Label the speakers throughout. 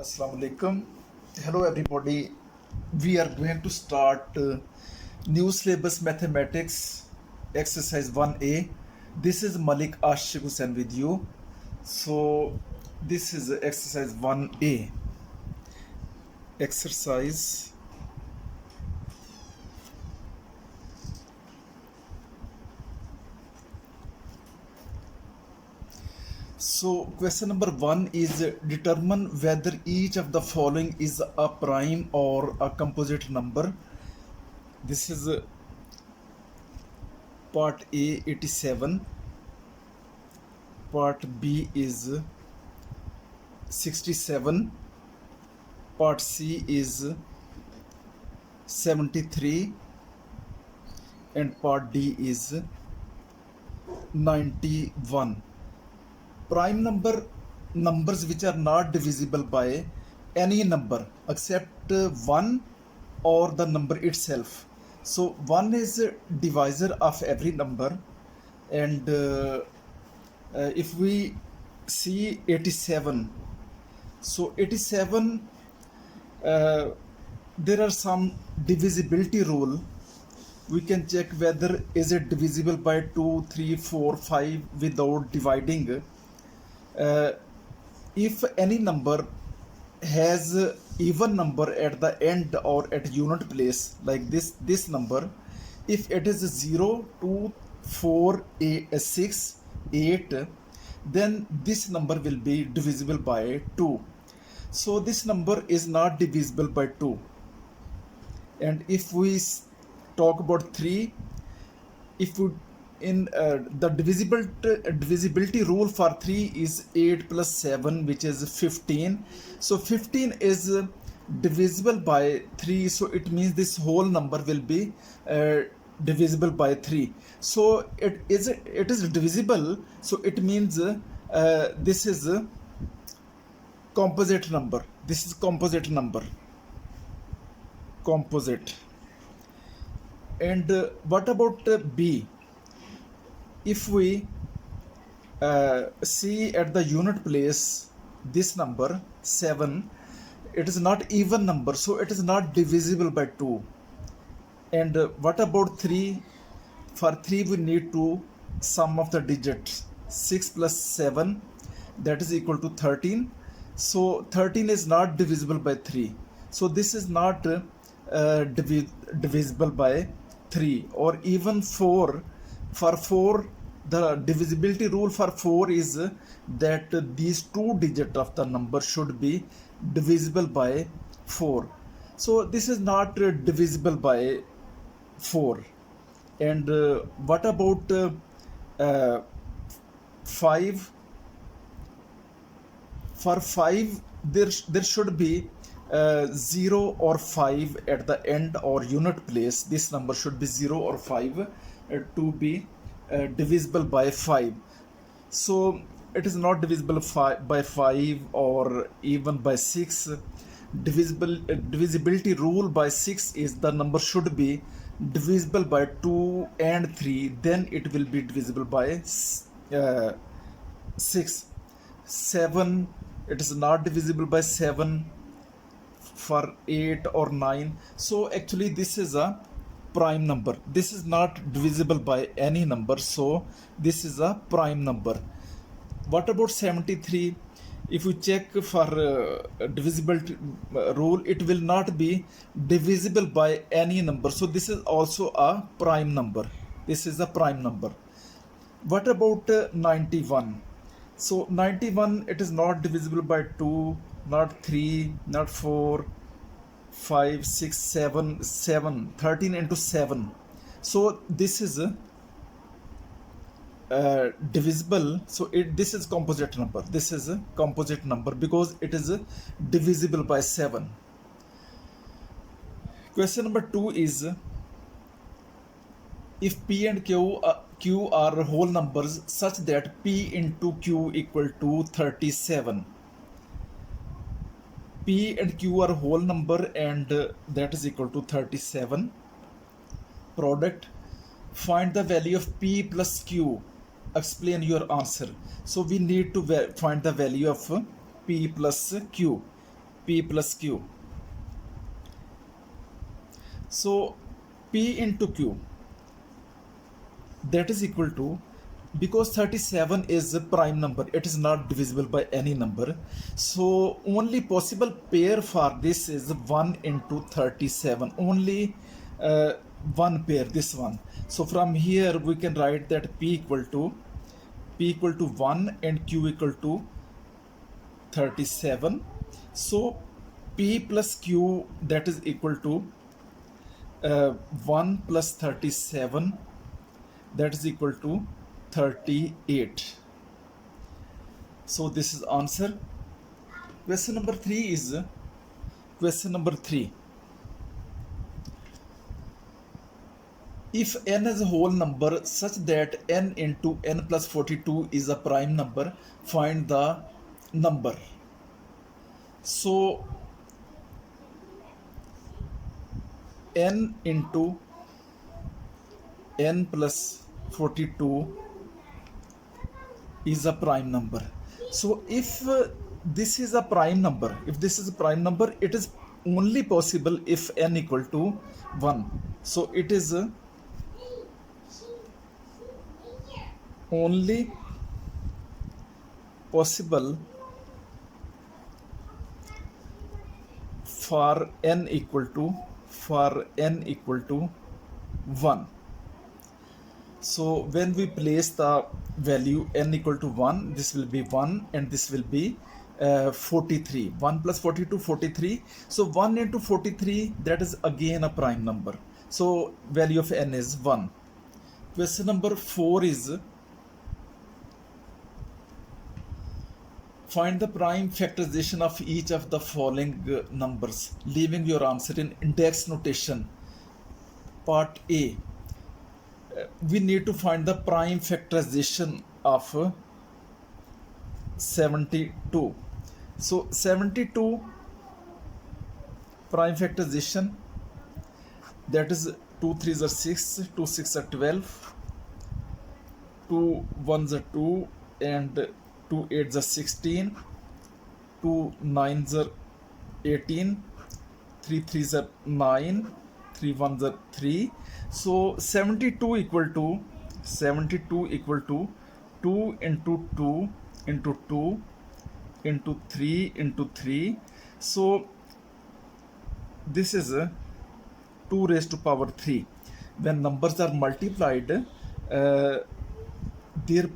Speaker 1: Assalamu alaikum. Hello everybody. We are going to start new syllabus mathematics exercise 1A. This is Malik Ashik Hussain with you. So this is exercise 1A. Exercise So question number 1 is determine whether each of the following is a prime or a composite number. This is part A 87, part B is 67, part C is 73, and part D is 91. Prime numbers which are not divisible by any number except 1 or the number itself. So 1 is a divisor of every number, and if we see 87, so 87 there are some divisibility rule. We can check whether is it divisible by 2, 3, 4, 5 without dividing. If any number has even number at the end or at unit place, like this number, if it is 0, 2, 4, 8, 6, 8, then this number will be divisible by 2. So this number is not divisible by 2. And if we talk about 3, if we in the divisibility rule for 3 is 8 plus 7, which is 15. So 15 is divisible by 3, so it means this whole number will be divisible by 3. So it is divisible, so it means this is a composite number. This is composite number. Composite. And what about B? If we see at the unit place this number 7, it is not even number, so it is not divisible by 2. And what about 3? For 3 we need to sum of the digits. 6 plus 7, that is equal to 13. So 13 is not divisible by 3. So this is not divisible by 3. Or even 4. For 4, the divisibility rule for 4 is that these two digits of the number should be divisible by 4. So this is not divisible by 4. And what about 5? For 5, there should be 0 or 5 at the end or unit place. This number should be 0 or 5 to be divisible by 5. So it is not divisible by 5 or even by 6. Divisibility rule by 6 is the number should be divisible by 2 and 3, then it will be divisible by 6. 7, it is not divisible by 7. For 8 or 9. So actually this is a prime number. This is not divisible by any number, so this is a prime number. What about 73? If we check for divisibility rule, it will not be divisible by any number, so this is also a prime number. This is a prime number. What about 91? So 91, it is not divisible by 2, not 3, not 4, 5, 6, 7, 13 into 7. So this is divisible. So this is composite number. This is a composite number because it is divisible by 7. Question number 2 is, if P and Q are whole numbers such that P into Q equal to 37. P and Q are whole number and that is equal to 37. Product. Find the value of P plus Q. Explain your answer. So we need to find the value of P plus Q. P plus Q. So P into Q, that is equal to, because 37 is a prime number, it is not divisible by any number, so only possible pair for this is 1 into 37, only one pair, this one. So from here we can write that P equal to 1 and Q equal to 37. So P plus Q, that is equal to 1 plus 37, that is equal to 38. So this is answer. Question number 3 is question number 3. If n is a whole number such that n into n plus 42 is a prime number, find the number. So n into n plus 42 is a prime number. So if this is a prime number, it is only possible if n equal to 1. So it is only possible for n equal to 1. So when we place the value n equal to 1, this will be 1 and this will be 43. 1 plus 42, 43. So 1 into 43, that is again a prime number. So value of n is 1. Question number 4 is, find the prime factorization of each of the following numbers, leaving your answer in index notation. Part A. We need to find the prime factorization of 72. So 72 prime factorization, that is 2 3s are 6, 2 6 are 12, 2 1s are 2, and 2 8s are 16, 2 9s are 18, 3 3s are 9, 3 1s are 3. So 72 equal to 2 into 2 into 2 into 3 into 3. So this is 2 raised to power 3. When numbers are multiplied, their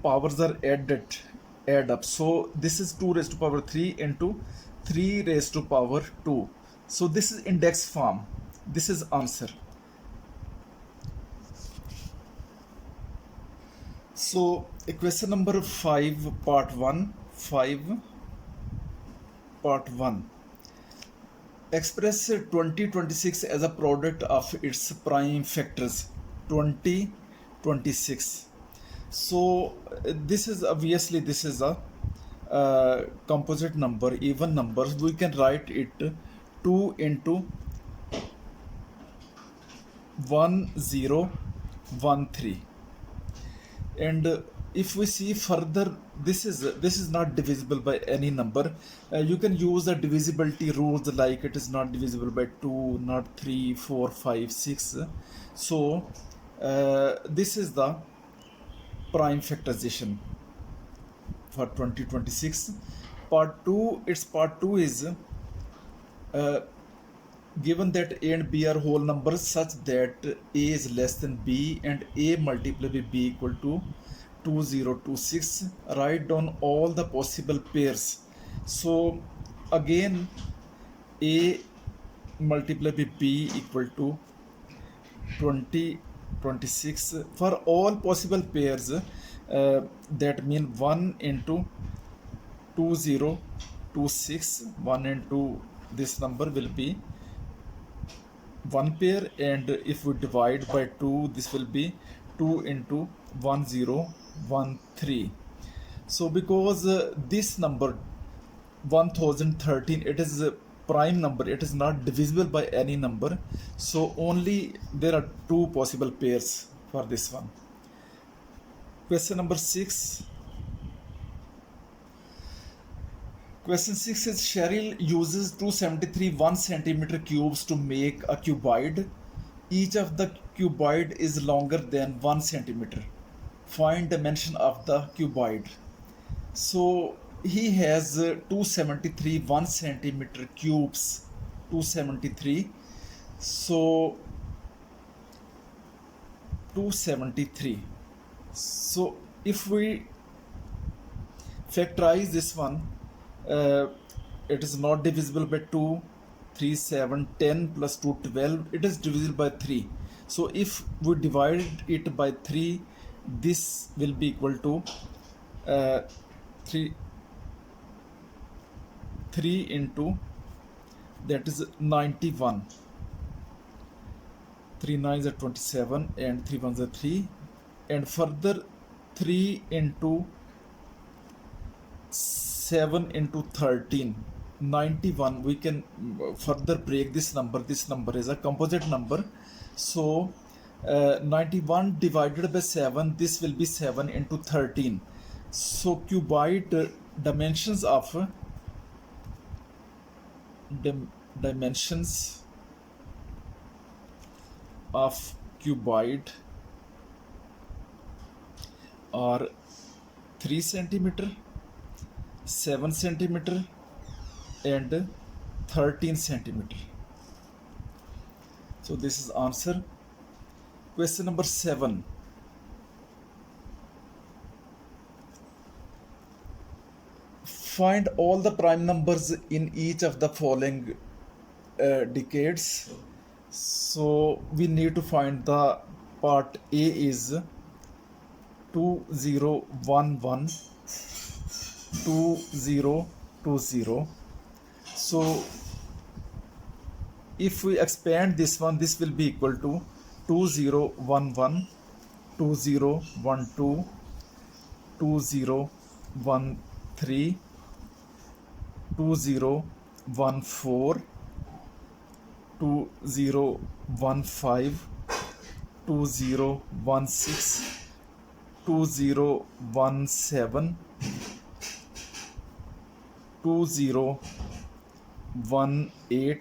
Speaker 1: powers are add up. So this is 2 raised to power 3 into 3 raised to power 2. So this is index form. This is answer. So question number 5, part 1. Express 2026 as a product of its prime factors 20, 26. So this is obviously, this is a composite number, even numbers. We can write it 2 into 1013. And if we see further, this is not divisible by any number. You can use the divisibility rules, like it is not divisible by 2, not 3, 4, 5, 6. So this is the prime factorization for 2026. Part 2 is given that A and B are whole numbers such that A is less than B and A multiplied by B equal to 2026, write down all the possible pairs. So again, A multiplied by B equal to 26 for all possible pairs. That means 1 into 2026, 1 into this number will be one pair, and if we divide by 2, this will be 2 into 1013. So because this number 1013, it is a prime number, it is not divisible by any number, so only there are 2 possible pairs for this one. Question number 6. Question 6 is Cheryl uses 273 1 centimeter cubes to make a cuboid. Each of the cuboid is longer than 1 centimeter. Find dimension of the cuboid. So he has 273 1 centimeter cubes. 273. So 273. So if we factorize this one, it is not divisible by 2, 3, 7, 10 plus 2, 12. It is divisible by 3. So if we divide it by 3, this will be equal to 3 into, that is 91. 3 9s are 27 and 3 1s are 3, and further 3 into 7 into 13, 91. We can further break this number. This number is a composite number. So 91 divided by 7, this will be 7 into 13. So cuboid dimensions of cuboid are 3 centimeter, 7 centimeter and 13 centimeter. So this is answer. Question number 7. Find all the prime numbers in each of the following decades. So we need to find the part A is 2011 2020. So if we expand this one, this will be equal to 2011 2012 2013 2014 2015 2016 2017 2018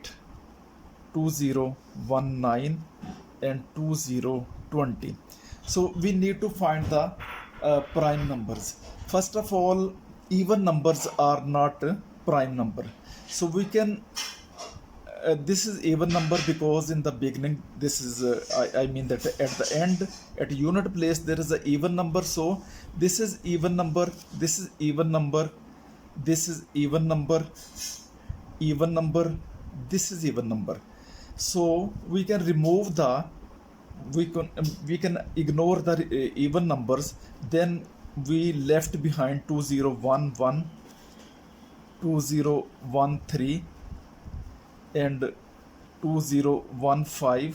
Speaker 1: 2019 and 2020. So we need to find the prime numbers. First of all, even numbers are not prime number. So we can this is even number because in the beginning this is I mean that at the end, at unit place, there is a even number. So this is even number, this is even number, this is even number, even number, this is even number. So we can remove the, we can ignore the even numbers. Then we left behind 2011 2013 and 2015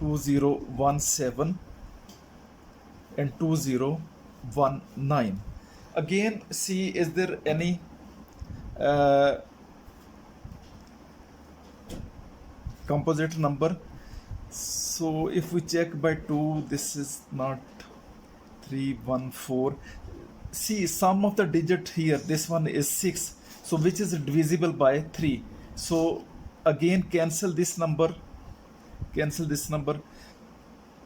Speaker 1: 2017 and 2019. Again, see, is there any composite number? So if we check by 2, this is not 3 1 4. See, sum of the digit here, this one is 6, so which is divisible by 3. So again, cancel this number, cancel this number.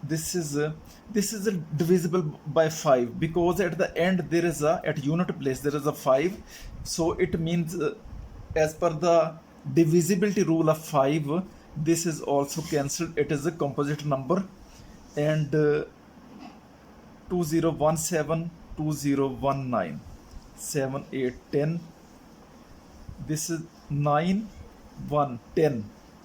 Speaker 1: This is divisible by 5 because at the end there is a, at unit place there is a 5. So it means as per the divisibility rule of 5, this is also cancelled. It is a composite number. And 2017 2019 7 8 10, this is 9 1 10,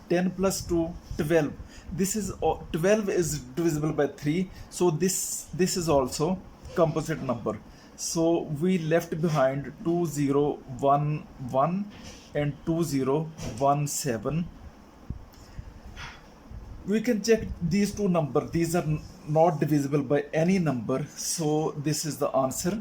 Speaker 1: 10 plus 2 12. This is 12 is divisible by 3, so this is also composite number. So we left behind 2011 and 2017. We can check these two numbers. These are not divisible by any number, so this is the answer.